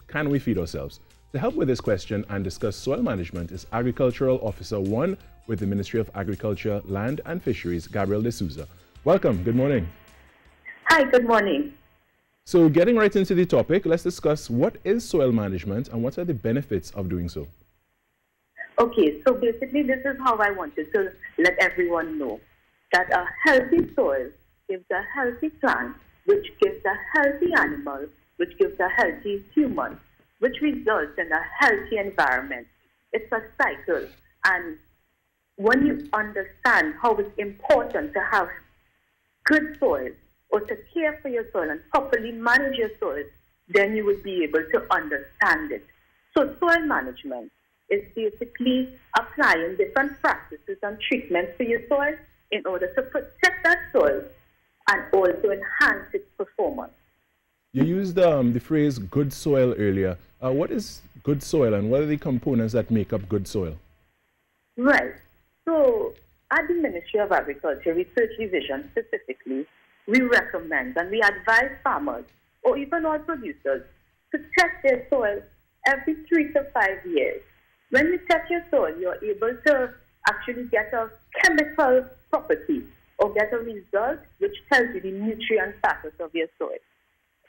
Can we feed ourselves? To help with this question and discuss soil management is Agricultural Officer 1 with the Ministry of Agriculture, Land and Fisheries, Gabriel D'Souza. Welcome. Good morning. Hi, good morning. So getting right into the topic, let's discuss what is soil management and what are the benefits of doing so? Okay, so basically this is how I wanted to let everyone know that a healthy soil gives a healthy plant, which gives a healthy animal, which gives a healthy human, which results in a healthy environment. It's a cycle. And when you understand how it's important to have good soil or to care for your soil and properly manage your soil, then you will be able to understand it. So soil management is basically applying different practices and treatments to your soil in order to protect that soil and also enhance its performance. You used the phrase good soil earlier. What is good soil and what are the components that make up good soil? Right. So at the Ministry of Agriculture Research Division specifically, we recommend and we advise farmers or even all producers to check their soil every 3 to 5 years. When you check your soil, you're able to actually get a chemical property or get a result which tells you the nutrient status of your soil.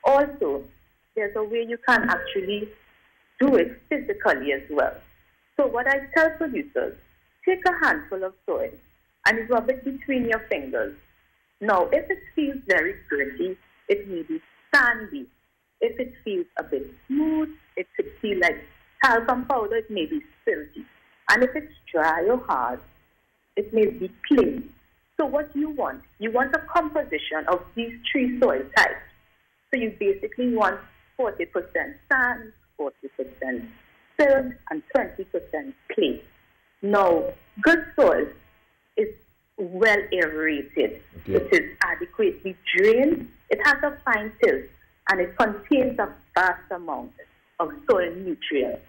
Also, there's a way you can actually do it physically as well. So what I tell producers, take a handful of soil and rub it between your fingers. Now, if it feels very gritty, it may be sandy. If it feels a bit smooth, it could feel like talcum powder, it may be silty. And if it's dry or hard, it may be plain. So what you want a composition of these 3 soil types. So you basically want 40% sand, 40% silt, and 20% clay. Now, good soil is well aerated. Okay. It is adequately drained, it has a fine tilt, and it contains a vast amount of soil nutrients.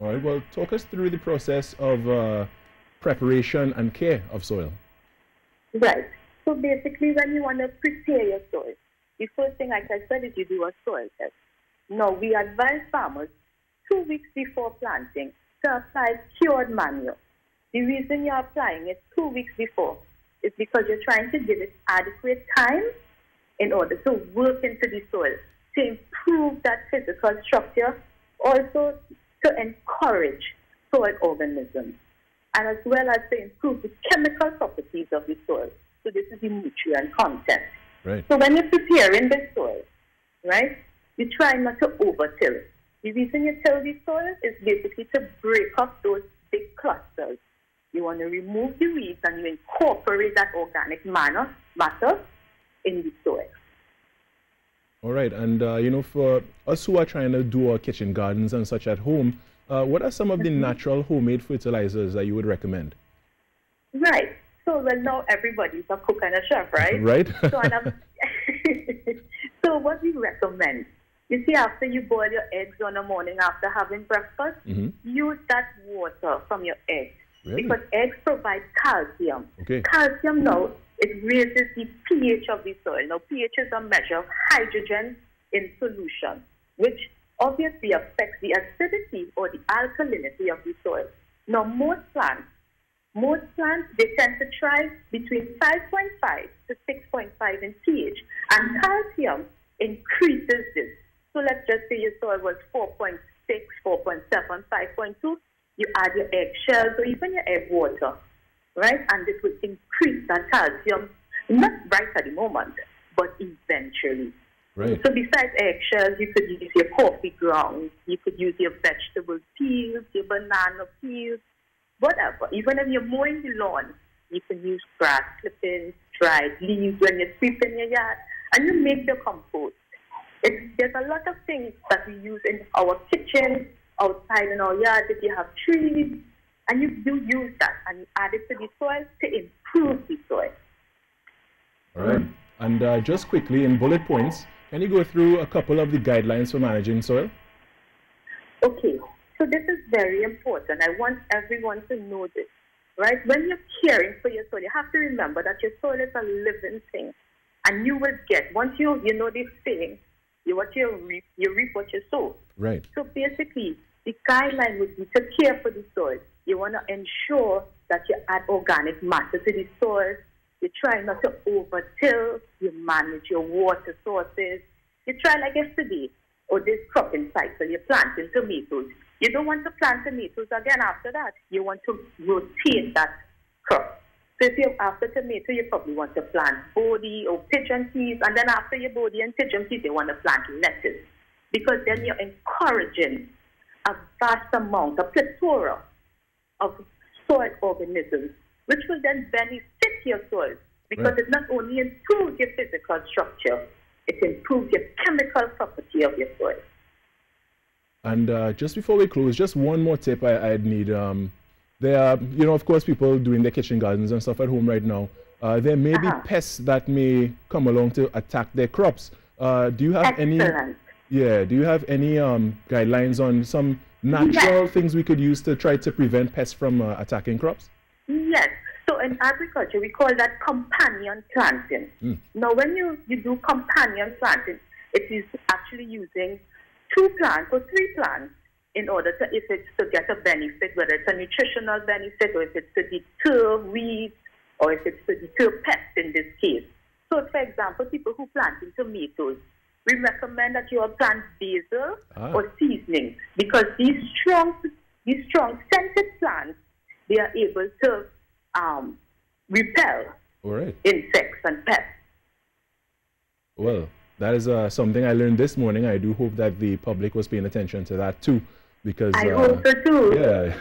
All right, well, talk us through the process of preparation and care of soil. Right. So basically, when you want to prepare your soil, the first thing, like I said, is you do a soil test. Now, we advise farmers 2 weeks before planting to apply cured manure. The reason you're applying it 2 weeks before is because you're trying to give it adequate time in order to work into the soil, to improve that physical structure, also to encourage soil organisms, and as well as to improve the chemical properties of the soil. So this is the nutrient content. Right. So when you're preparing the soil, right, you try not to over-till. The reason you till the soil is basically to break up those big clusters. You want to remove the weeds and you incorporate that organic matter in the soil. All right, and you know, for us who are trying to do our kitchen gardens and such at home, what are some of the natural homemade fertilizers that you would recommend? Right. So, well, now everybody's a cook and a chef, right? Right. So what we recommend, you see, after you boil your eggs on the morning after having breakfast, use that water from your eggs. Really? Because eggs provide calcium. Okay. Calcium now, it raises the pH of the soil. Now, pH is a measure of hydrogen in solution, which obviously affects the acidity or the alkalinity of the soil. Now, most plants, they tend to thrive between 5.5 to 6.5 in pH, and calcium increases this. So let's just say your soil was 4.6, 4.7, 5.2. You add your eggshells or even your egg water, right? And this will increase that calcium, not right at the moment, but eventually. Right. So besides eggshells, you could use your coffee grounds, you could use your vegetable peels, your banana peels, whatever. Even if you're mowing the lawn, you can use grass clippings, dried leaves when you're sweeping your yard, and you make your compost. There's a lot of things that we use in our kitchen, outside in our yard. If you have trees, and you do use that, and you add it to the soil to improve the soil. All right. And just quickly, in bullet points, can you go through a couple of the guidelines for managing soil? Okay. So this is very important. I want everyone to know this, right? When you're caring for your soil, you have to remember that your soil is a living thing. And you will get, once you know this saying, What you reap what you sow. Right. So basically, the guideline would be to care for the soil. You want to ensure that you add organic matter to the soil. You try not to overtill. You manage your water sources. You try like yesterday, or this cropping cycle, you're planting tomatoes. You don't want to plant tomatoes again after that. You want to rotate that crop. So if you're after tomato, you probably want to plant bodi or pigeon peas, and then after your bodi and pigeon peas, you want to plant lettuce. Because then you're encouraging a vast amount, a plethora of soil organisms, which will then benefit your soil. Because it not only improves your physical structure, it improves your chemical property of your soil. And just before we close, just one more tip I'd need. There are, you know, of course, people doing their kitchen gardens and stuff at home right now. There may be pests that may come along to attack their crops. Do you have any? Yeah. Do you have any guidelines on some natural things we could use to try to prevent pests from attacking crops? Yes. So in agriculture, we call that companion planting. Now, when you do companion planting, it is actually using 2 plants or 3 plants in order to, if it's to get a benefit, whether it's a nutritional benefit or if it's to deter weeds or if it's to deter pests in this case. So, for example, people who plant in tomatoes, we recommend that you all plant basil or seasoning, because these strong scented plants, they are able to repel insects and pests. Well, that is something I learned this morning. I do hope that the public was paying attention to that too. Because, I hope so too. Yeah.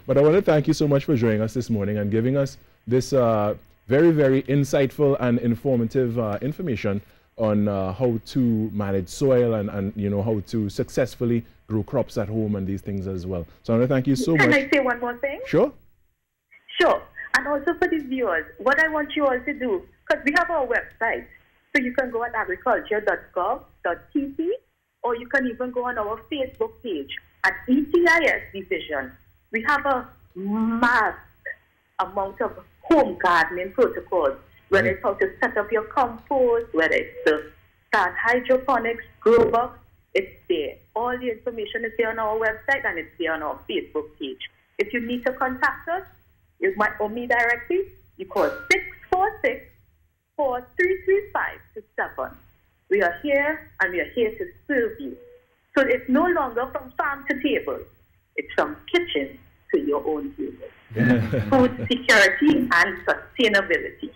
But I want to thank you so much for joining us this morning and giving us this very, very insightful and informative information on how to manage soil and you know, how to successfully grow crops at home and these things as well. So I want to thank you so much. Can I say one more thing? Sure. Sure. And also for the viewers, what I want you all to do, because we have our website, so you can go at agriculture.gov.tt, or you can even go on our Facebook page at ETIS Division. We have a mass amount of home gardening protocols, whether it's how to set up your compost, whether it's to start hydroponics, grow box, it's there. All the information is there on our website and it's there on our Facebook page. If you need to contact us, you might owe me directly, you call 646-4335-7. We are here and we are here to serve you. So it's no longer from farm to table. It's from kitchen to your own table. Food security and sustainability.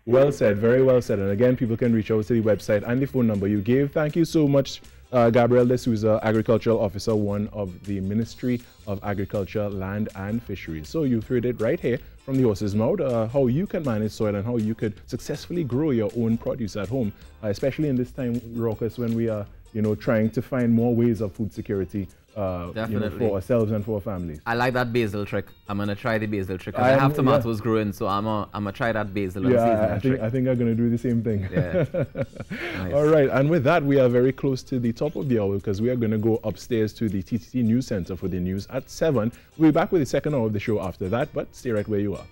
Well said, very well said. And again, people can reach out to the website and the phone number you gave. Thank you so much, Gabrielle D'Souza, Agricultural Officer 1 of the Ministry of Agriculture, Land and Fisheries. So you've heard it right here from the horse's mouth, how you can manage soil and how you could successfully grow your own produce at home, especially in this time, Raucus, when we are, you know, trying to find more ways of food security you know, for ourselves and for our families. I like that basil trick. I'm gonna try the basil trick. I have tomatoes growing, so I'm gonna try that basil and seasoning trick. I think I'm gonna do the same thing. Yeah. Nice. All right, and with that, we are very close to the top of the hour because we are gonna go upstairs to the TTT News Center for the news at 7. We'll be back with the second hour of the show after that, but stay right where you are.